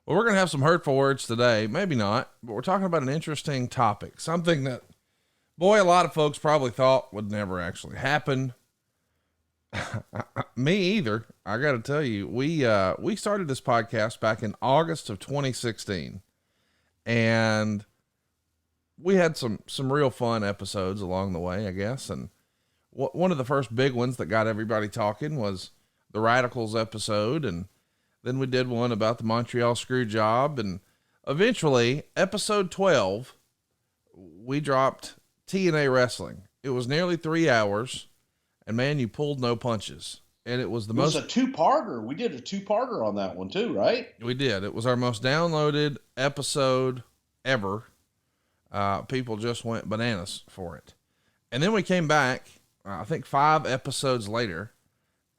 Well, we're going to have some hurtful words today. Maybe not, but we're talking about an interesting topic. Something that, boy, a lot of folks probably thought would never actually happen. Me either. I got to tell you, we started this podcast back in August of 2016, and we had some real fun episodes along the way, I guess. And one of the first big ones that got everybody talking was the Radicals episode. And then we did one about the Montreal screw job. And eventually episode 12, we dropped TNA wrestling. It was nearly 3 hours, and man, you pulled no punches. And it was a two-parter. We did a two-parter on that one too, right? We did. It was our most downloaded episode ever. People just went bananas for it. And then we came back, I think 5 episodes later,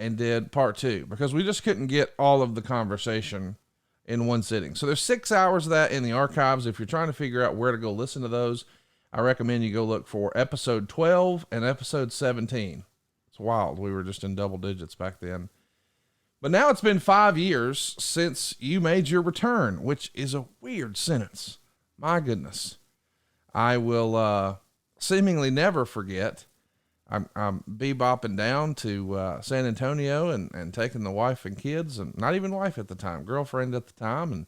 and did part 2 because we just couldn't get all of the conversation in one sitting. So there's 6 hours of that in the archives. If you're trying to figure out where to go listen to those, I recommend you go look for episode 12 and episode 17. It's wild. We were just in double digits back then. But now it's been 5 years since you made your return, which is a weird sentence. My goodness. I will seemingly never forget. I'm bebopping down to San Antonio and taking the wife and kids, and not even wife at the time, girlfriend at the time. And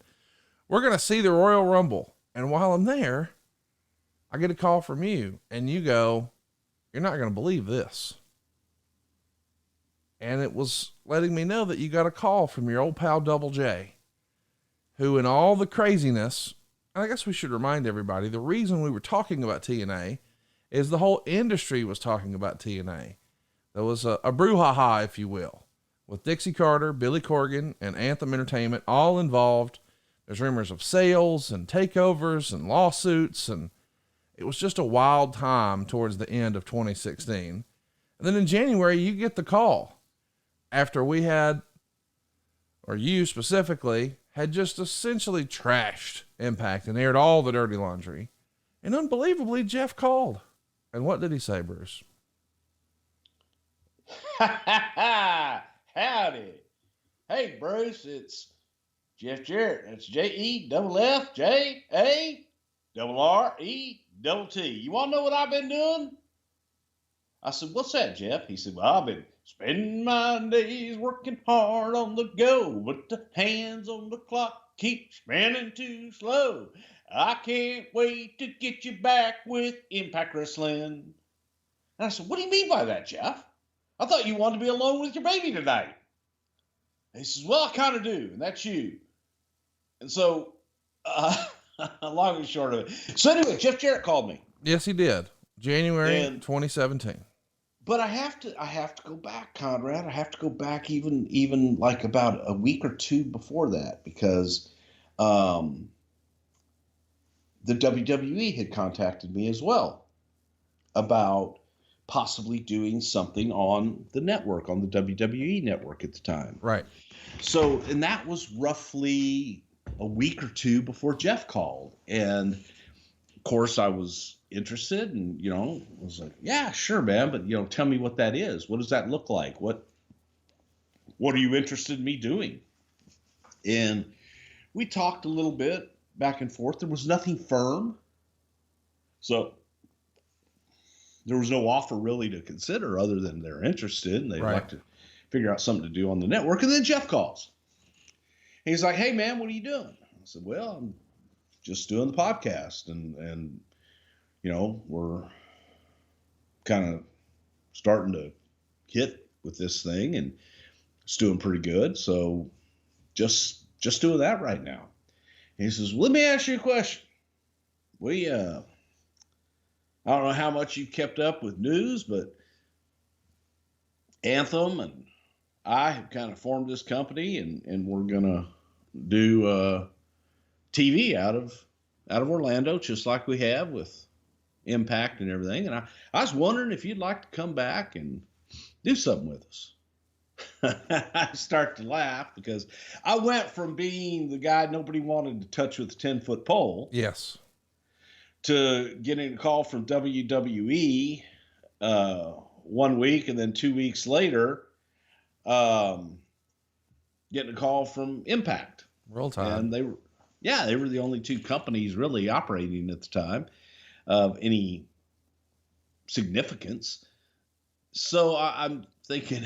we're going to see the Royal Rumble. And while I'm there, I get a call from you, and you go, "You're not going to believe this." And it was letting me know that you got a call from your old pal Double J, who in all the craziness, and I guess we should remind everybody, the reason we were talking about TNA is the whole industry was talking about TNA. There was a brouhaha, if you will, with Dixie Carter, Billy Corgan, and Anthem Entertainment all involved. There's rumors of sales and takeovers and lawsuits, and it was just a wild time towards the end of 2016. And then in January, you get the call after we had, or you specifically, had just essentially trashed Impact and aired all the dirty laundry. And unbelievably, Jeff called. And what did he say, Bruce? Howdy. Hey, Bruce, it's Jeff Jarrett. It's JEFFJARRET. You want to know what I've been doing? I said, what's that, Jeff? He said, well, I've been spending my days working hard on the go, but the hands on the clock keep spinning too slow. I can't wait to get you back with Impact Wrestling. And I said, what do you mean by that, Jeff? I thought you wanted to be alone with your baby tonight. And he says, well, I kind of do, and that's you. And so, long and short of it. So anyway, Jeff Jarrett called me. Yes, he did. January 2017. But I have to go back, Conrad. I have to go back even like about a week or two before that, because the WWE had contacted me as well about possibly doing something on the network, on the WWE network at the time. Right. So, and that was roughly a week or two before Jeff called. And of course I was interested and, I was like, yeah, sure, man. But, tell me what that is. What does that look like? What are you interested in me doing? And we talked a little bit back and forth. There was nothing firm. So there was no offer really to consider other than they're interested and they'd like to figure out something to do on the network. And then Jeff calls. He's like, hey, man, what are you doing? I said, well, I'm just doing the podcast. And we're kind of starting to hit with this thing and it's doing pretty good. So just doing that right now. And he says, let me ask you a question. I don't know how much you've kept up with news, but Anthem and I have kind of formed this company and we're going to do TV out of Orlando, just like we have with Impact and everything. And I was wondering if you'd like to come back and do something with us. I start to laugh because I went from being the guy nobody wanted to touch with a 10-foot pole. Yes. To getting a call from WWE 1 week, and then 2 weeks later, getting a call from Impact. Roll Tide. And Yeah, they were the only two companies really operating at the time of any significance. So I'm thinking,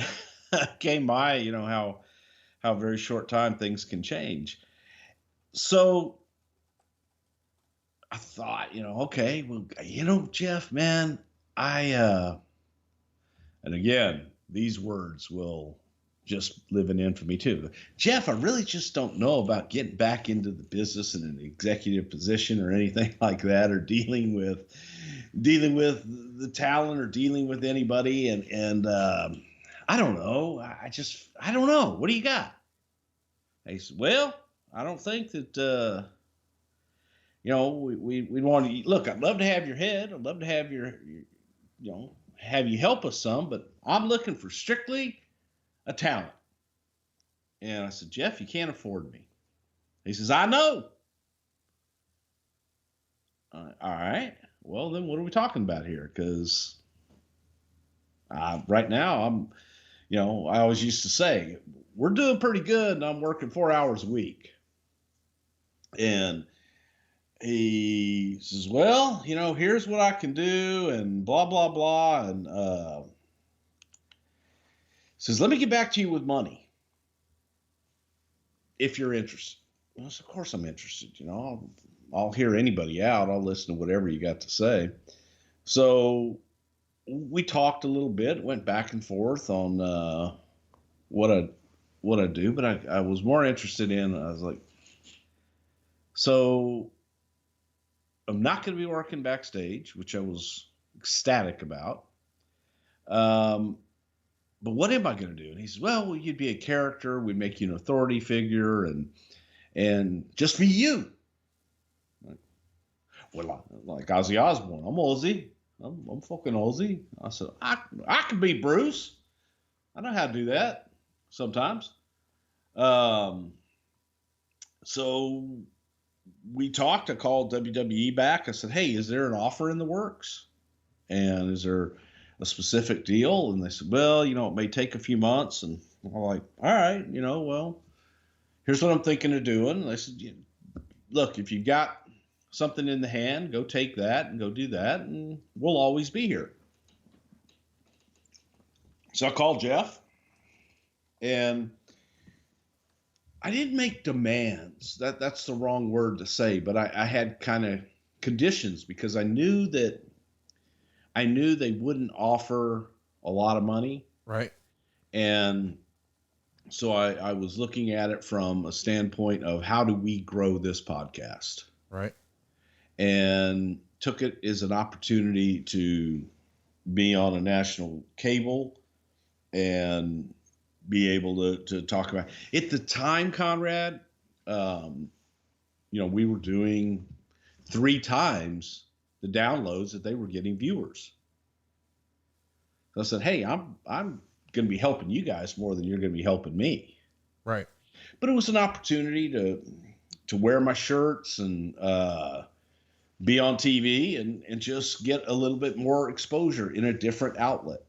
okay, how very short time things can change. So I thought, okay, well, Jeff, man, and again, these words will just live in infamy too. Jeff, I really just don't know about getting back into the business in an executive position or anything like that, or dealing with the talent or dealing with anybody. And I don't know. I don't know. What do you got? He said, well, I don't think that, we want to look. I'd love to have your head. I'd love to have have you help us some, but I'm looking for strictly a talent. And I said, Jeff, you can't afford me. He says, I know. All right. Well, then what are we talking about here? Because right now I always used to say, we're doing pretty good and I'm working 4 hours a week. And he says, well, here's what I can do and blah, blah, blah. And says, let me get back to you with money if you're interested. Well, of course I'm interested. I'll hear anybody out. I'll listen to whatever you got to say. So we talked a little bit, went back and forth on what I do, but I was more interested in, I was like, so I'm not going to be working backstage, which I was ecstatic about. But what am I going to do? And he says, well, you'd be a character. We'd make you an authority figure and just be you. Like Ozzy Osbourne. I'm Ozzy. I'm fucking Ozzy. I said, I can be Bruce. I know how to do that sometimes. So we talked. I called WWE back. I said, hey, is there an offer in the works? And is there a specific deal? And they said, well, it may take a few months. And I'm like, all right, well, here's what I'm thinking of doing. And they said, look, if you got something in the hand, go take that and go do that, and we'll always be here. So I called Jeff, and I didn't make demands. That's the wrong word to say, but I had kind of conditions because I knew they wouldn't offer a lot of money. Right. And so I was looking at it from a standpoint of how do we grow this podcast? Right. And took it as an opportunity to be on a national cable and be able to talk about it. At the time, Conrad, we were doing 3 times the downloads that they were getting viewers. So I said, hey, I'm going to be helping you guys more than you're going to be helping me. Right. But it was an opportunity to wear my shirts and be on TV and just get a little bit more exposure in a different outlet.